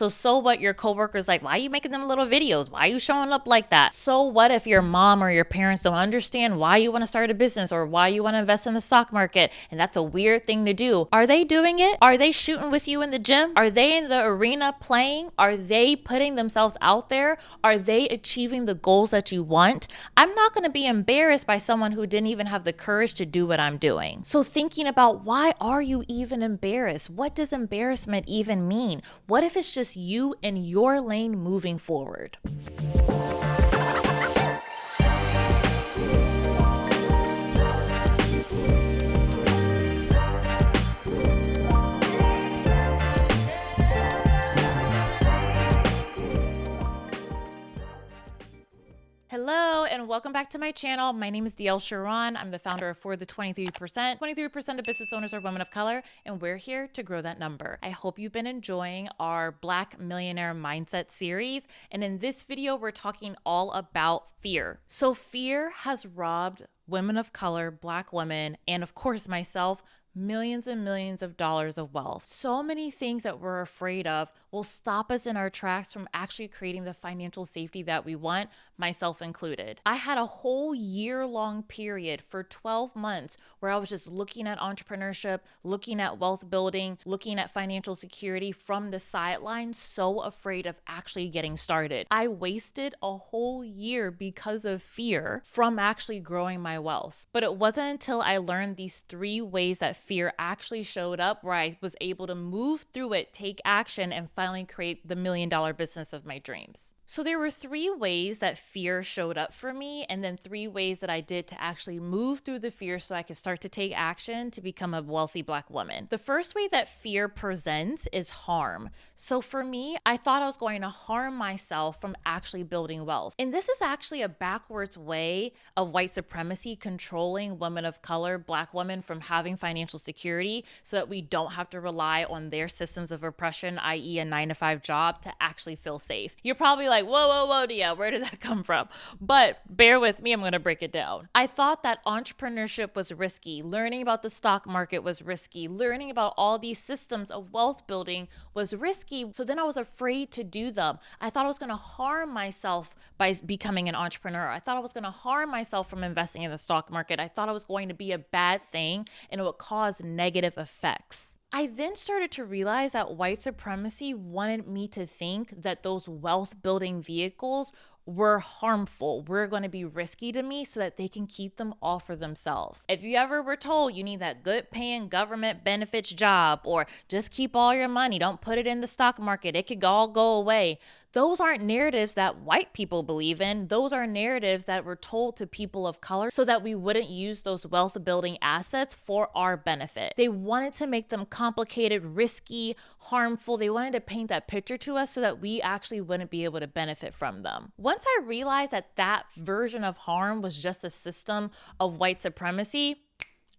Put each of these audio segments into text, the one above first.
So what your coworker's like, why are you making them little videos? Why are you showing up like that? So what if your mom or your parents don't understand why you want to start a business or why you want to invest in the stock market? And that's a weird thing to do. Are they doing it? Are they shooting with you in the gym? Are they in the arena playing? Are they putting themselves out there? Are they achieving the goals that you want? I'm not going to be embarrassed by someone who didn't even have the courage to do what I'm doing. So thinking about, why are you even embarrassed? What does embarrassment even mean? What if it's just you in your lane moving forward? Hello and welcome back to my channel. My name is Dielle Charon. I'm the founder of For the 23%. 23% of business owners are women of color, and we're here to grow that number. I hope you've been enjoying our Black Millionaire Mindset Series. And in this video, we're talking all about fear. So fear has robbed women of color, Black women, and of course myself, millions and millions of dollars of wealth. So many things that we're afraid of will stop us in our tracks from actually creating the financial safety that we want, myself included. I had a whole year-long period for 12 months where I was just looking at entrepreneurship, looking at wealth building, looking at financial security from the sidelines, so afraid of actually getting started. I wasted a whole year because of fear from actually growing my wealth. But it wasn't until I learned these 3 ways that fear actually showed up where I was able to move through it, take action, and finally create the $1 million business of my dreams. So there were 3 ways that fear showed up for me, and then 3 ways that I did to actually move through the fear so I could start to take action to become a wealthy Black woman. The first way that fear presents is harm. So for me, I thought I was going to harm myself from actually building wealth. And this is actually a backwards way of white supremacy controlling women of color, Black women, from having financial security so that we don't have to rely on their systems of oppression, i.e. a 9-to-5 job, to actually feel safe. You're probably like, whoa, Dielle, where did that come from? But bear with me, I'm going to break it down. I thought that entrepreneurship was risky. Learning about the stock market was risky. Learning about all these systems of wealth building was risky. So then I was afraid to do them. I thought I was going to harm myself by becoming an entrepreneur. I thought I was going to harm myself from investing in the stock market. I thought it was going to be a bad thing and it would cause negative effects. I then started to realize that white supremacy wanted me to think that those wealth building vehicles were harmful, were going to be risky to me so that they can keep them all for themselves. If you ever were told you need that good paying government benefits job, or just keep all your money, don't put it in the stock market, it could all go away. Those aren't narratives that white people believe in. Those are narratives that were told to people of color so that we wouldn't use those wealth building assets for our benefit. They wanted to make them complicated, risky, harmful. They wanted to paint that picture to us so that we actually wouldn't be able to benefit from them. Once I realized that that version of harm was just a system of white supremacy,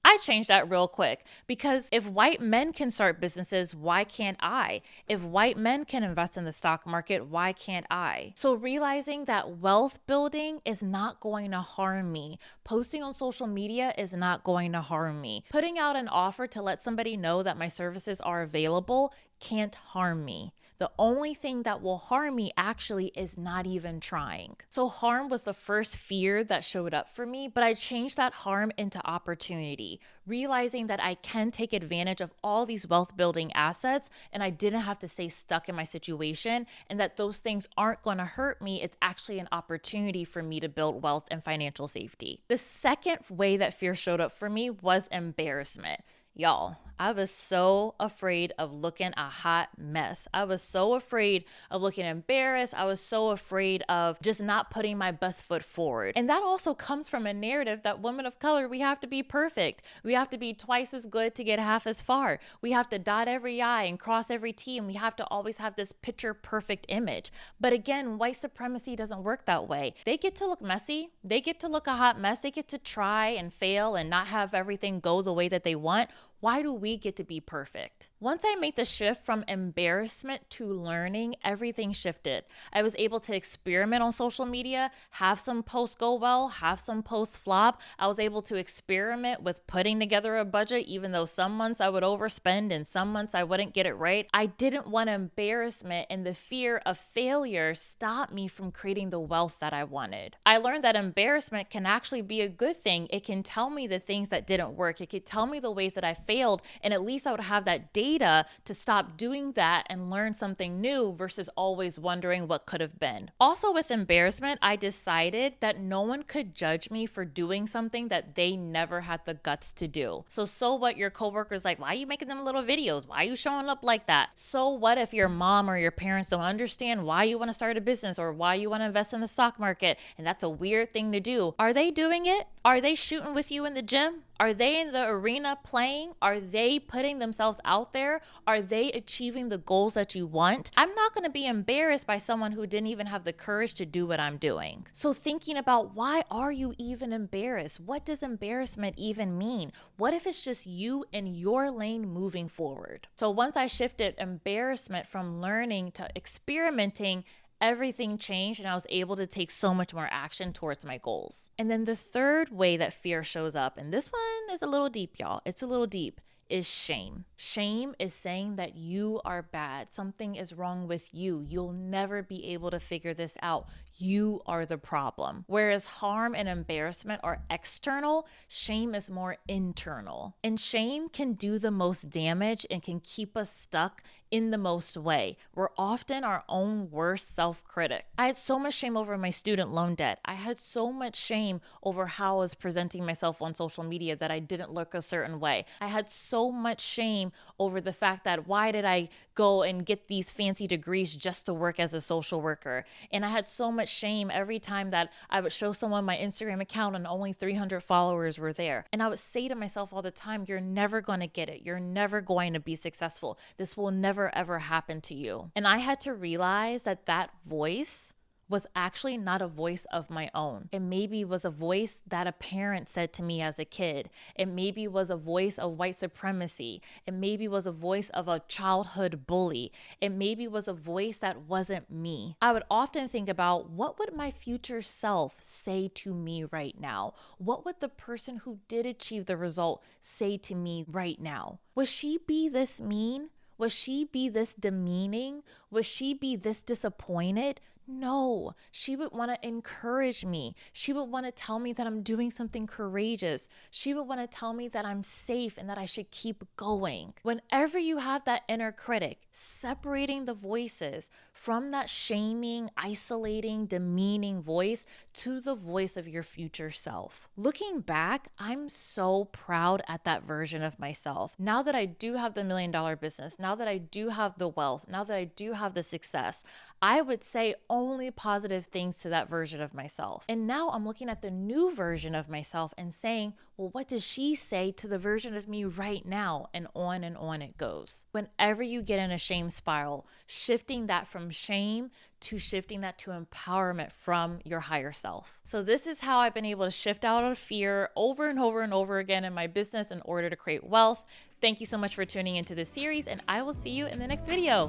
I changed that real quick, because if white men can start businesses, why can't I? If white men can invest in the stock market, why can't I? So realizing that wealth building is not going to harm me. Posting on social media is not going to harm me. Putting out an offer to let somebody know that my services are available can't harm me. The only thing that will harm me actually is not even trying. So harm was the first fear that showed up for me, but I changed that harm into opportunity, realizing that I can take advantage of all these wealth building assets and I didn't have to stay stuck in my situation, and that those things aren't going to hurt me. It's actually an opportunity for me to build wealth and financial safety. The second way that fear showed up for me was embarrassment. Y'all, I was so afraid of looking a hot mess. I was so afraid of looking embarrassed. I was so afraid of just not putting my best foot forward. And that also comes from a narrative that women of color, we have to be perfect. We have to be twice as good to get half as far. We have to dot every I and cross every T, and we have to always have this picture perfect image. But again, white supremacy doesn't work that way. They get to look messy. They get to look a hot mess. They get to try and fail and not have everything go the way that they want. Why do we get to be perfect? Once I made the shift from embarrassment to learning, everything shifted. I was able to experiment on social media, have some posts go well, have some posts flop. I was able to experiment with putting together a budget, even though some months I would overspend and some months I wouldn't get it right. I didn't want embarrassment and the fear of failure stop me from creating the wealth that I wanted. I learned that embarrassment can actually be a good thing. It can tell me the things that didn't work. It could tell me the ways that I failed, and at least I would have that data to stop doing that and learn something new versus always wondering what could have been. Also, with embarrassment, I decided that no one could judge me for doing something that they never had the guts to do. So what, your coworker's like, why are you making them little videos? Why are you showing up like that? So what if your mom or your parents don't understand why you want to start a business or why you want to invest in the stock market, and that's a weird thing to do? Are they doing it? Are they shooting with you in the gym? Are they in the arena playing? Are they putting themselves out there? Are they achieving the goals that you want? I'm not going to be embarrassed by someone who didn't even have the courage to do what I'm doing. So thinking about, why are you even embarrassed? What does embarrassment even mean? What if it's just you in your lane moving forward? So once I shifted embarrassment from learning to experimenting, everything changed and I was able to take so much more action towards my goals. And then the third way that fear shows up, and this one is a little deep, y'all. It's a little deep. Is shame. Shame is saying that you are bad. Something is wrong with you. You'll never be able to figure this out. You are the problem. Whereas harm and embarrassment are external, shame is more internal. And shame can do the most damage and can keep us stuck in the most way. We're often our own worst self-critic. I had so much shame over my student loan debt. I had so much shame over how I was presenting myself on social media, that I didn't look a certain way. I had so much shame over the fact that, why did I go and get these fancy degrees just to work as a social worker? And I had so much shame every time that I would show someone my Instagram account and only 300 followers were there. And I would say to myself all the time, you're never going to get it. You're never going to be successful. This will never ever happen to you. And I had to realize that that voice was actually not a voice of my own. It maybe was a voice that a parent said to me as a kid. It maybe was a voice of white supremacy. It maybe was a voice of a childhood bully. It maybe was a voice that wasn't me. I would often think about, what would my future self say to me right now? What would the person who did achieve the result say to me right now? Would she be this mean? Would she be this demeaning? Would she be this disappointed? No, she would want to encourage me. She would want to tell me that I'm doing something courageous. She would want to tell me that I'm safe and that I should keep going. Whenever you have that inner critic, separating the voices from that shaming, isolating, demeaning voice to the voice of your future self. Looking back, I'm so proud at that version of myself. Now that I do have the $1 million business, now that I do have the wealth, now that I do have the success, I would say only positive things to that version of myself. And now I'm looking at the new version of myself and saying, well, what does she say to the version of me right now? And on it goes. Whenever you get in a shame spiral, shifting that from shame to shifting that to empowerment from your higher self. So this is how I've been able to shift out of fear over and over and over again in my business in order to create wealth. Thank you so much for tuning into this series, and I will see you in the next video.